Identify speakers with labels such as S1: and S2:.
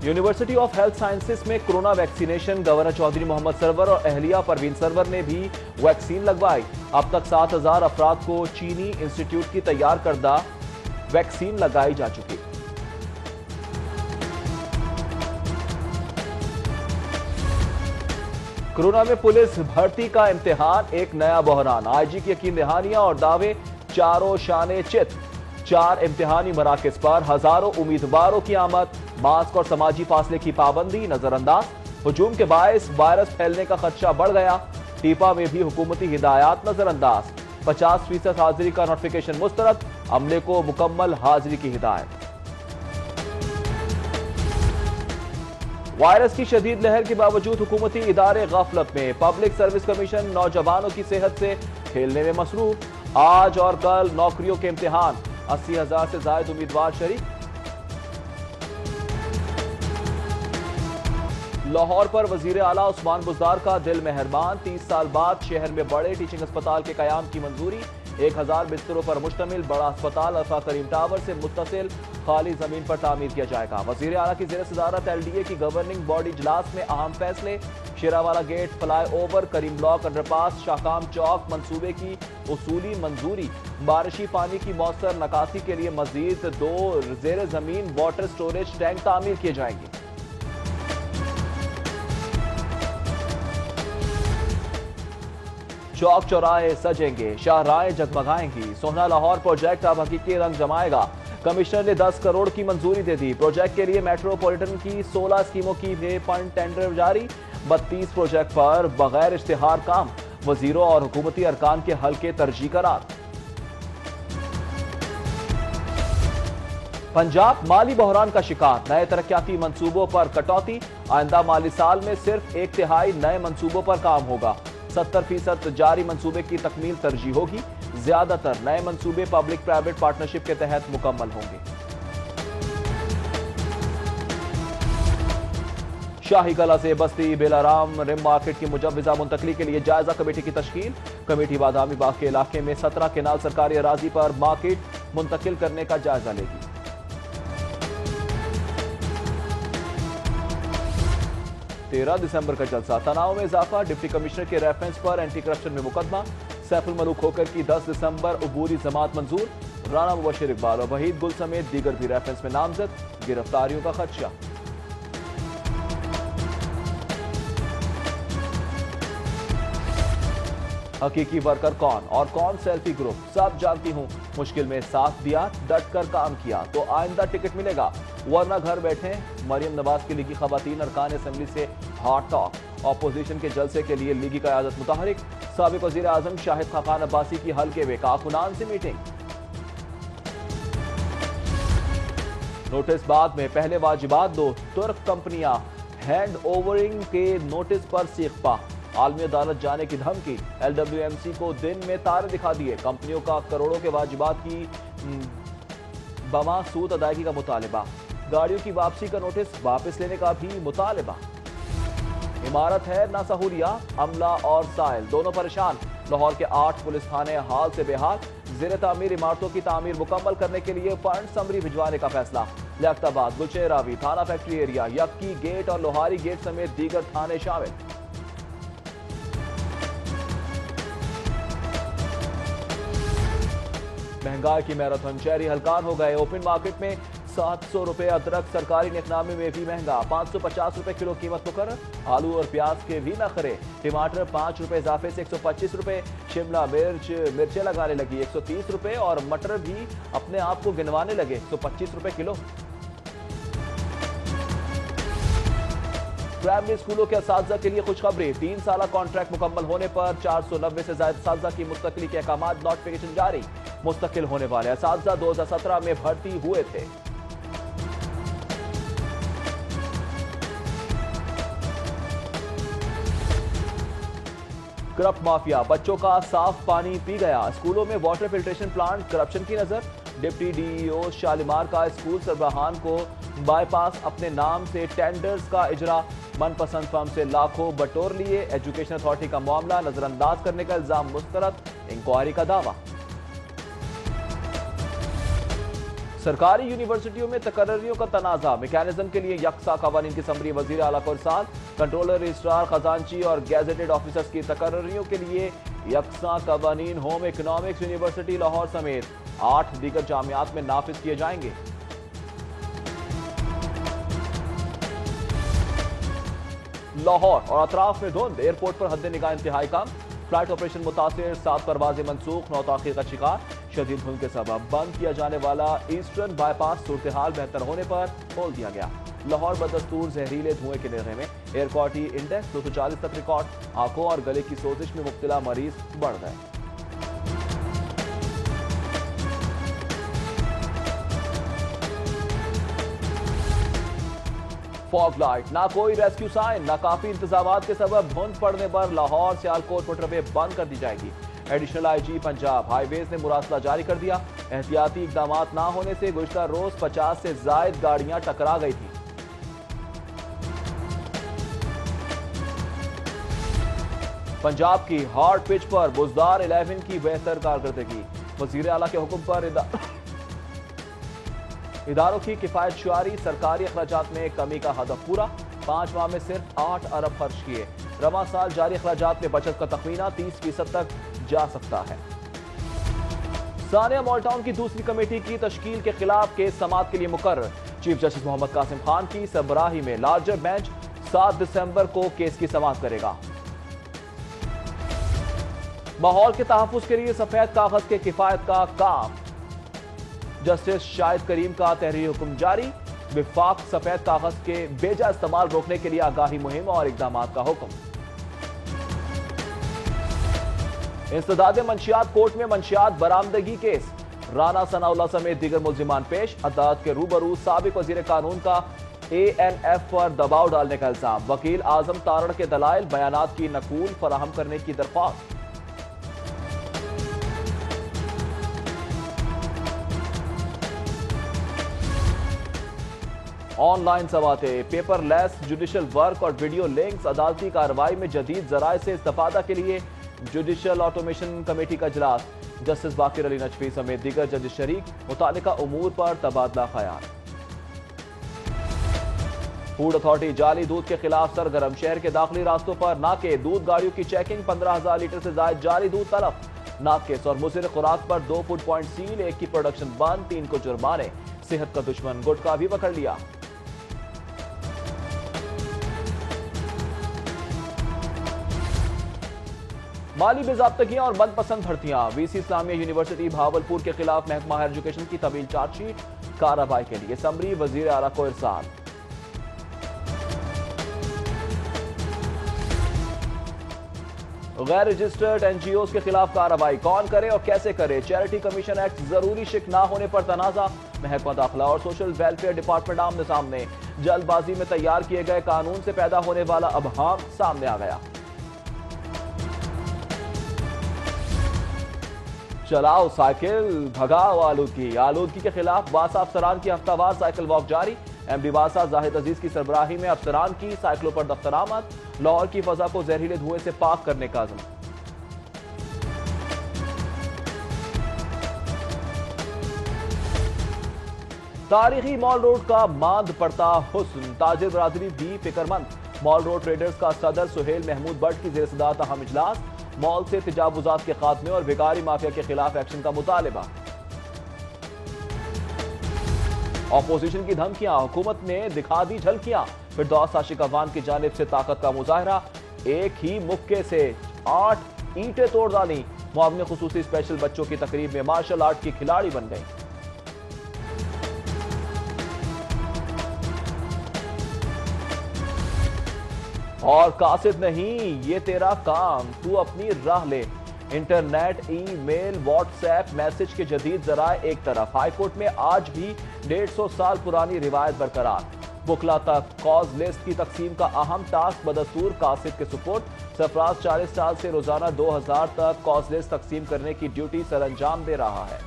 S1: University of health sciences में corona vaccination. Governor Chaudhry Mohammad Sarwar और अहलिया परवीन सरवर ने भी वैक्सीन लगवाई। अब तक 7,000 अफराद को चीनी इंस्टीट्यूट की तैयार करदा वैक्सीन लगाई जा चुकी। कोरोना में पुलिस भर्ती का इम्तिहान, एक नया बहरान। आईजी की यकीन दहानियां और दावे चारों शाने चित। 4 इम्तिहानी मराकज पर हजारों उम्मीदवारों की आमद। मास्क और समाजी फासले की पाबंदी नजरअंदाज। हुजूम के बायस वायरस फैलने का खदशा बढ़ गया। टीपा में भी हुकूमती हिदायत नजरअंदाज। 50% हाजिरी का नोटिफिकेशन मुस्तरद। अमले को मुकम्मल हाजिरी की हिदायत। वायरस की शदीद लहर के बावजूद हुकूमती इदारे गफलत में। पब्लिक सर्विस कमीशन नौजवानों की सेहत से खेलने में मसरूफ। आज और कल नौकरियों के इम्तिहान। 80,000 से ज्यादा उम्मीदवार शरीक। लाहौर पर वजीर आला उस्मान बुज़दार का दिल मेहरबान। 30 साल बाद शहर में बड़े टीचिंग अस्पताल के कयाम की मंजूरी। 1000 बिस्तरों पर मुश्तमिल बड़ा अस्पताल अल्फा करीम टावर से मुत्तसिल खाली जमीन पर तामीर किया जाएगा। वजीर आला की ज़ेर सदारत LDA की गवर्निंग बॉडी इजलास में अहम फैसले। शेरावाला गेट, फ्लाई ओवर, करीम ब्लॉक अंडरपास, शाहकाम चौक मंसूबे की उसूली मंजूरी। बारिशी पानी की मौसर नकासी के लिए मजीद 2 ज़ेर जमीन वाटर स्टोरेज टैंक तामीर किए जाएंगे। चौक चौराहे सजेंगे, शाहराहें जगमगाएंगी। सोहना लाहौर प्रोजेक्ट अब हकीकी रंग जमाएगा। कमिश्नर ने 10 करोड़ की मंजूरी दे दी। प्रोजेक्ट के लिए मेट्रोपॉलिटन की 16 स्कीमों की फंड टेंडर जारी। 32 प्रोजेक्ट पर बगैर इश्तिहार काम। वजीरों और हुकूमती अरकान के हल्के तरजीह करार। पंजाब माली बहरान का शिकार। नए तरक्याती मंसूबों पर कटौती। आइंदा माली साल में सिर्फ 1/3 नए मंसूबों पर काम होगा। 70% जारी मंसूबे की तकमील तरजीह होगी। ज्यादातर नए मंसूबे पब्लिक प्राइवेट पार्टनरशिप के तहत मुकम्मल होंगे। शाही कला से बस्ती बेलाराम रिम मार्केट की मुजव्वजा मुंतकली के लिए जायजा कमेटी की तश्कील। कमेटी बादामी बाग के इलाके में 17 केनाल सरकारी अराजी पर मार्केट मुंतकिल करने का जायजा लेगी। 13 दिसंबर का जलसा। तनाव में इजाफा। डिप्टी कमिश्नर के रेफरेंस पर एंटी करप्शन में मुकदमा। सैफुल मलूक होकर की 10 दिसंबर अबूरी जमात मंजूर। राना मुबशिर इकबाल और वहीद गुल समेत दीगर भी रेफरेंस में नामजद। गिरफ्तारियों का खदशा। हकीकी वर्कर कौन और कौन सेल्फी ग्रुप, सब जानती हूं। मुश्किल में साथ दिया, डट कर काम किया तो आइंदा टिकट मिलेगा, वरना घर बैठे। मरियम नवाज की लीगी खवातीन अरकान असेंबली से हॉट टॉक। ऑपोजिशन के जलसे के लिए लीगी क़यादत मुतहरिक। साबिक वज़ीर आज़म शाहिद खाकान अब्बासी की हल्के में कारकुनान से मीटिंग। नोटिस बाद में पहले वाजिबात दो। तुर्क कंपनियां हैंड ओवरिंग के नोटिस पर सीखपा। आलमी अदालत जाने की धमकी। LWMC को दिन में तारे दिखा दिए। कंपनियों का करोड़ों के वाजिबात की बमा सूद अदायगी का मुतालिबा। गाड़ियों की वापसी का नोटिस वापस लेने का भी मुतालिबा। इमारत है ना सहूलिया। अमला और साइल दोनों परेशान। लाहौर के 8 पुलिस थाने हाल से बेहाल। ज़ेर तामीर इमारतों की तामीर मुकम्मल करने के लिए फंड समरी भिजवाने का फैसला। लियाकताबाद, गुलशेरावी, थाना फैक्ट्री एरिया, यक्की गेट और लोहारी गेट समेत दीगर थाने शामिल। महंगाई की मैराथन। शहरी हलकान हो गए। ओपन मार्केट में 700 रुपए अदरक। सरकारी निकनामे में भी महंगा। 550 रुपए किलो कीमत मुकर्रर। आलू और प्याज के भी नखरे। टमाटर 5 रुपए इजाफे से 125 रुपए। शिमला मिर्चें लगाने लगी 130 रुपए और मटर भी अपने आप को गिनवाने लगे 125 रुपए किलो। प्राइमरी स्कूलों के असातिज़ा के लिए खुशखबरी। 3 साला कॉन्ट्रैक्ट मुकम्मल होने पर 490 से ज्यादा असातिज़ा की मुस्तकिली के अहकाम। नोटिफिकेशन जारी। मुस्तकिल होने वाले असातिज़ा 2017 में भर्ती हुए थे। करप्ट माफिया बच्चों का साफ पानी पी गया। स्कूलों में वाटर फिल्ट्रेशन प्लांट। करप्शन की नजर। डिप्टी DEO शालीमार का स्कूल सरबराहान को बाईपास अपने नाम से टेंडर्स का इजरा। मनपसंद फर्म से लाखों बटोर लिए। एजुकेशन अथॉरिटी का मामला नजरअंदाज करने का इल्जाम मुस्तरद। इंक्वायरी का दावा। सरकारी यूनिवर्सिटियों में तकर्रियों का तनाजा, मैकेनिज्म के लिए यकसा कवानीन की समरी। वजीर आला को इरसाल, कंट्रोलर, रजिस्ट्रार, खजांची और गैजेटेड ऑफिसर्स की तकर्रियों के लिए यकसा कवानीन होम इकोनॉमिक्स यूनिवर्सिटी लाहौर समेत 8 दीगर जामियात में नाफिज किए जाएंगे। लाहौर और अतराफ में धुंध, एयरपोर्ट पर हद निगाह इंतहाई कम। फ्लाइट ऑपरेशन मुतासिर, 7 परवाजें मनसूख, 9 ताखीर का शिकार। शदीद धुंध के सबब बंद किया जाने वाला ईस्टर्न बाईपास सूरत हाल बेहतर होने पर खोल दिया गया। लाहौर बदस्तूर जहरीले धुएं के निर्णय में एयर क्वालिटी इंडेक्स 240 तक रिकॉर्ड। आंखों और गले की सोजिश में मुब्तला मरीज बढ़ गए। फॉग लाइट, ना कोई रेस्क्यू साइन, ना काफी इंतजामात के सबब धुंध पड़ने पर लाहौर सियालकोट मोटरवे बंद कर दी जाएगी। एडिशनल आईजी पंजाब हाईवेज ने मुरासला जारी कर दिया। एहतियाती इकदाम ना होने से गुज़श्ता रोज 50 से जायद गाड़ियां टकरा गई थी। पंजाब की हार्ड पिच पर बुजदार 11 की बेहतर कारकर्दगी। वजीर आला के हुक्म पर इदारों की किफायत शुआरी, सरकारी अखराजात में कमी का हदफ पूरा। 5 माह में सिर्फ 8 अरब खर्च किए। रवां साल जारी अखराजात में बचत का तखमीना 30% तक जा सकता है। सानिया मॉलटाउन की दूसरी कमेटी की तश्कील के खिलाफ केस समाअत के लिए मुकर्रर। चीफ जस्टिस मोहम्मद कासिम खान की सरबराही में लार्जर बेंच 7 दिसंबर को केस की समाअत करेगा। माहौल के तहफ्फुज के लिए सफेद कागज के किफायत का काम, जस्टिस शाहिद करीम का तहरीरी हुक्म जारी। विफाक सफेद कागज के बेजा इस्तेमाल रोकने के लिए आगाही मुहिम और इकदाम का हुक्म। इंसदाद मंशियात कोर्ट में मंशियात बरामदगी केस, राना सनाउल्लाह समेत दीगर मुल्जिमान पेश। अदालत के रूबरू साबिक वजीर कानून का ANF पर दबाव डालने का इल्जाम। वकील आजम तारड़ के दलाइल बयानात की नकूल फराहम करने की दरख्वास्त। ऑनलाइन सवाते, पेपरलेस जुडिशल वर्क और वीडियो लिंक्स, अदालती कार्रवाई में जदीद जराए से इस्तेफादा के लिए जुडिशल ऑटोमेशन कमेटी का इजलास। जस्टिस बाकिर अली नजफी समेत दीगर जज शरीक, मुतालिका उमूर पर तबादला ख्याल। फूड अथॉरिटी जाली दूध के खिलाफ सरगर्म, शहर के दाखिली रास्तों पर नाके, दूध गाड़ियों की चेकिंग, 15,000 लीटर से ज्यादा जाली दूध तलब। नाकेस और मुज़र खुराक पर 2 फूड पॉइंट सील, 1 की प्रोडक्शन बंद, 3 को जुर्माने। सेहत का दुश्मन गुटखा भी पकड़ लिया। माली बेज़ाब्तगियां और मनपसंद भर्तियां, VC इस्लामिया यूनिवर्सिटी भावलपुर के खिलाफ महकमा हायर एजुकेशन की तवील चार्जशीट, कार्रवाई के लिए समरी वजीर आला को इरसाल। गैर रजिस्टर्ड NGOs के खिलाफ कार्रवाई, कौन करे और कैसे करे। चैरिटी कमीशन एक्ट जरूरी शिक ना होने पर तनाजा। महकमा दाखिला और सोशल वेलफेयर डिपार्टमेंट आमने सामने। जल्दबाजी में तैयार किए गए कानून से पैदा होने वाला अबहाम सामने आ गया। चलाओ साइकिल, भगाओ आलूदगी। आलूदगी के खिलाफ वासा अफसरान की हफ्तावार साइकिल वॉक जारी। MD वासा जाहिद अजीज की सरबराही में अफसरान की साइकिलों पर दफ्तर आमद। लाहौर की फजा को जहरीले धुएं से पाक करने का अज़्म। तारीखी मॉल रोड का मांद पड़ता हुस्न, ताजिर बरादरी भी फिक्रमंद। मॉल रोड ट्रेडर्स का सदर सुहेल महमूद भट्ट की ज़ेर सदारत अहम इजलास। मॉल से तजावुजात के खात्मे और भिखारी माफिया के खिलाफ एक्शन का मुतालिबा। ऑपोजिशन की धमकियां, हुकूमत ने दिखा दी झलकियां। फिरदौस आशिक अवान की जानिब से ताकत का मुजाहरा। एक ही मुक्के से 8 ईंटें तोड़ डाली। मुआवने खुसूसी स्पेशल बच्चों की तकरीब में मार्शल आर्ट की खिलाड़ी बन गई। और कासिद नहीं, ये तेरा काम, तू अपनी राह ले। इंटरनेट, ईमेल, व्हाट्सएप मैसेज के जदीद जराए एक तरफ। हाईकोर्ट में आज भी 150 साल पुरानी रिवायत बरकरार। बुकला तक कॉज लिस्ट की तकसीम का अहम टास्क बदस्तूर कासिद के सुपुर्द। सरफराज 40 साल से रोजाना 2000 तक कॉज लिस्ट तकसीम करने की ड्यूटी सरअंजाम दे रहा है।